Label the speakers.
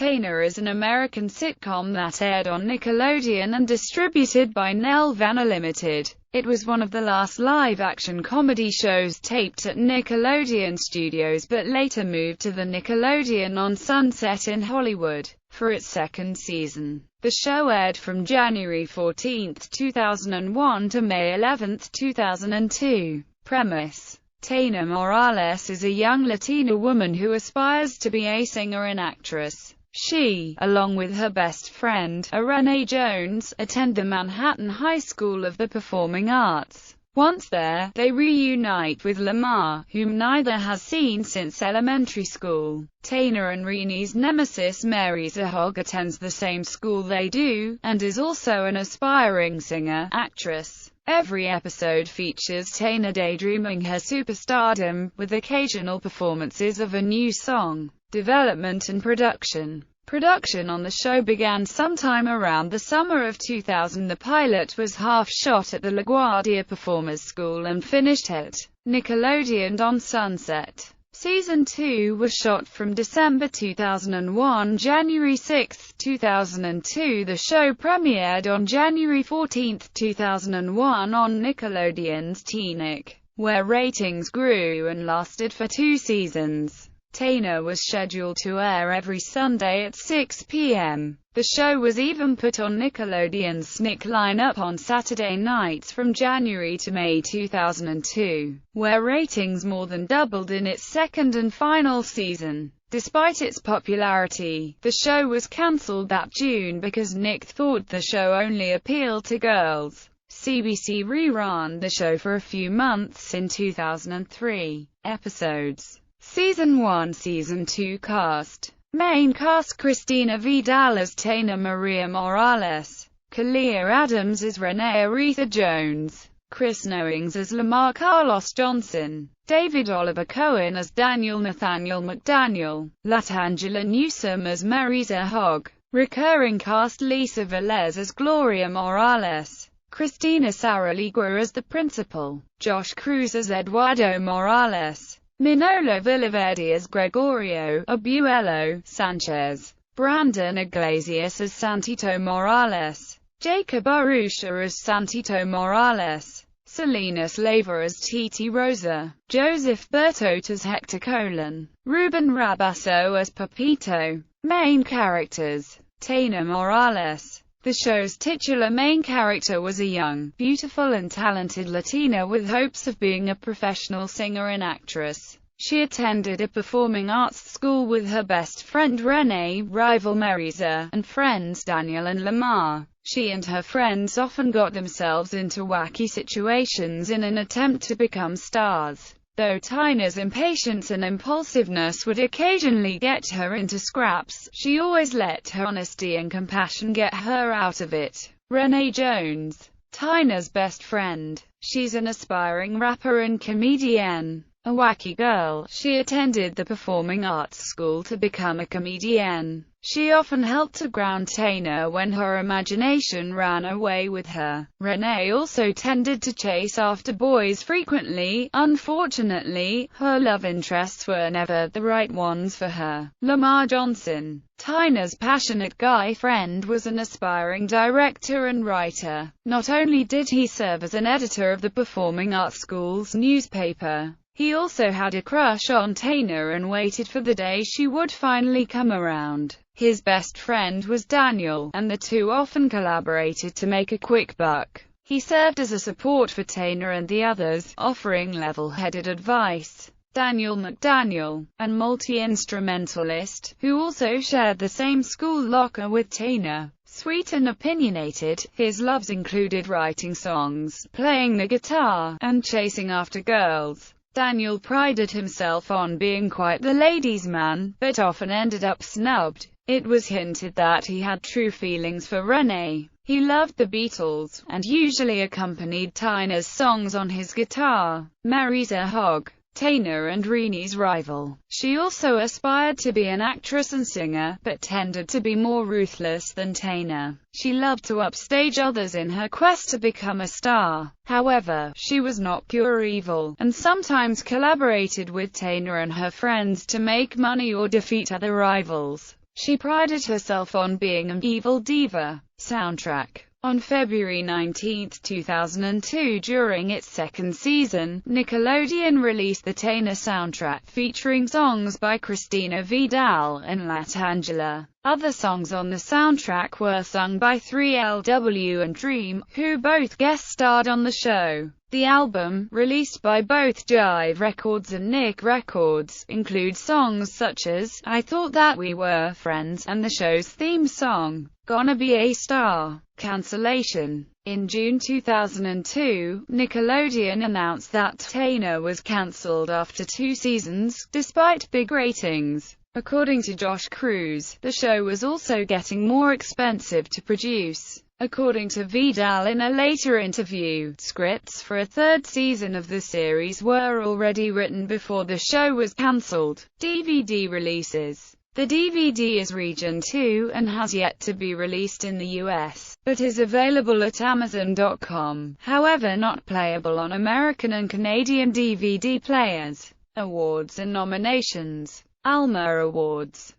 Speaker 1: Taina is an American sitcom that aired on Nickelodeon and distributed by Nelvana Limited. It was one of the last live-action comedy shows taped at Nickelodeon Studios but later moved to the Nickelodeon on Sunset in Hollywood for its second season. The show aired from January 14, 2001 to May 11, 2002. Premise: Taina Morales is a young Latina woman who aspires to be a singer and actress. She, along with her best friend, Renee Jones, attend the Manhattan High School of the Performing Arts. Once there, they reunite with Lamar, whom neither has seen since elementary school. Taina and Renee's nemesis Mary Zahog attends the same school they do, and is also an aspiring singer-actress. Every episode features Taina daydreaming her superstardom, with occasional performances of a new song. Development and production. Production on the show began sometime around the summer of 2000. The pilot was half shot at the LaGuardia Performers School and finished at Nickelodeon on Sunset. Season 2 was shot from December 2001 January 6, 2002. The show premiered on January 14, 2001 on Nickelodeon's TNIC, where ratings grew and lasted for 2 seasons. Taina was scheduled to air every Sunday at 6 p.m. The show was even put on Nickelodeon's SNIC lineup on Saturday nights from January to May 2002, where ratings more than doubled in its second and final season. Despite its popularity, the show was cancelled that June because Nick thought the show only appealed to girls. CBC rerun the show for a few months in 2003. Episodes. Season 1, Season 2 cast. Main cast: Christina Vidal as Taina Maria Morales, Kalia Adams as Renee Aretha Jones, Chris Knowings as Lamar Carlos Johnson, David Oliver Cohen as Daniel Nathaniel McDaniel, Latangela Newsome as Mary Zahog. Recurring cast: Lisa Velez as Gloria Morales, Christina Saraligua as the principal, Josh Cruz as Eduardo Morales, Minolo Villaverde as Gregorio Abuelo Sanchez, Brandon Iglesias as Santito Morales, Jacob Arusha as Santito Morales, Selena Slaver as Titi Rosa, Joseph Bertot as Hector Colon, Ruben Rabasso as Papito. Main characters: Taina Morales. The show's titular main character was a young, beautiful and talented Latina with hopes of being a professional singer and actress. She attended a performing arts school with her best friend Renee, rival Mariza, and friends Daniel and Lamar. She and her friends often got themselves into wacky situations in an attempt to become stars. Though Taina's impatience and impulsiveness would occasionally get her into scraps, she always let her honesty and compassion get her out of it. Renee Jones. Taina's best friend. She's an aspiring rapper and comedian. A wacky girl, she attended the performing arts school to become a comedian. She often helped to ground Taina when her imagination ran away with her. Renee also tended to chase after boys frequently. Unfortunately, her love interests were never the right ones for her. Lamar Johnson. Taina's passionate guy friend was an aspiring director and writer. Not only did he serve as an editor of the performing arts school's newspaper, he also had a crush on Taina and waited for the day she would finally come around. His best friend was Daniel, and the two often collaborated to make a quick buck. He served as a support for Taina and the others, offering level-headed advice. Daniel McDaniel, a multi-instrumentalist, who also shared the same school locker with Taina. Sweet and opinionated, his loves included writing songs, playing the guitar, and chasing after girls. Daniel prided himself on being quite the ladies' man, but often ended up snubbed. It was hinted that he had true feelings for Renee. He loved the Beatles, and usually accompanied Taina's songs on his guitar. Mary Zahog. Taina and Renee's rival. She also aspired to be an actress and singer, but tended to be more ruthless than Taina. She loved to upstage others in her quest to become a star. However, she was not pure evil, and sometimes collaborated with Taina and her friends to make money or defeat other rivals. She prided herself on being an evil diva. Soundtrack. On February 19, 2002, during its second season, Nickelodeon released the Taina soundtrack featuring songs by Christina Vidal and Latangela. Other songs on the soundtrack were sung by 3LW and Dream, who both guest-starred on the show. The album, released by both Jive Records and Nick Records, includes songs such as I Thought That We Were Friends and the show's theme song, Gonna Be a Star. Cancellation. In June 2002, Nickelodeon announced that Taina was cancelled after 2 seasons, despite big ratings. According to Josh Cruz, the show was also getting more expensive to produce. According to Vidal in a later interview, scripts for a third season of the series were already written before the show was cancelled. DVD releases. The DVD is Region 2 and has yet to be released in the US, but is available at Amazon.com, however not playable on American and Canadian DVD players. Awards and nominations. Alma Awards.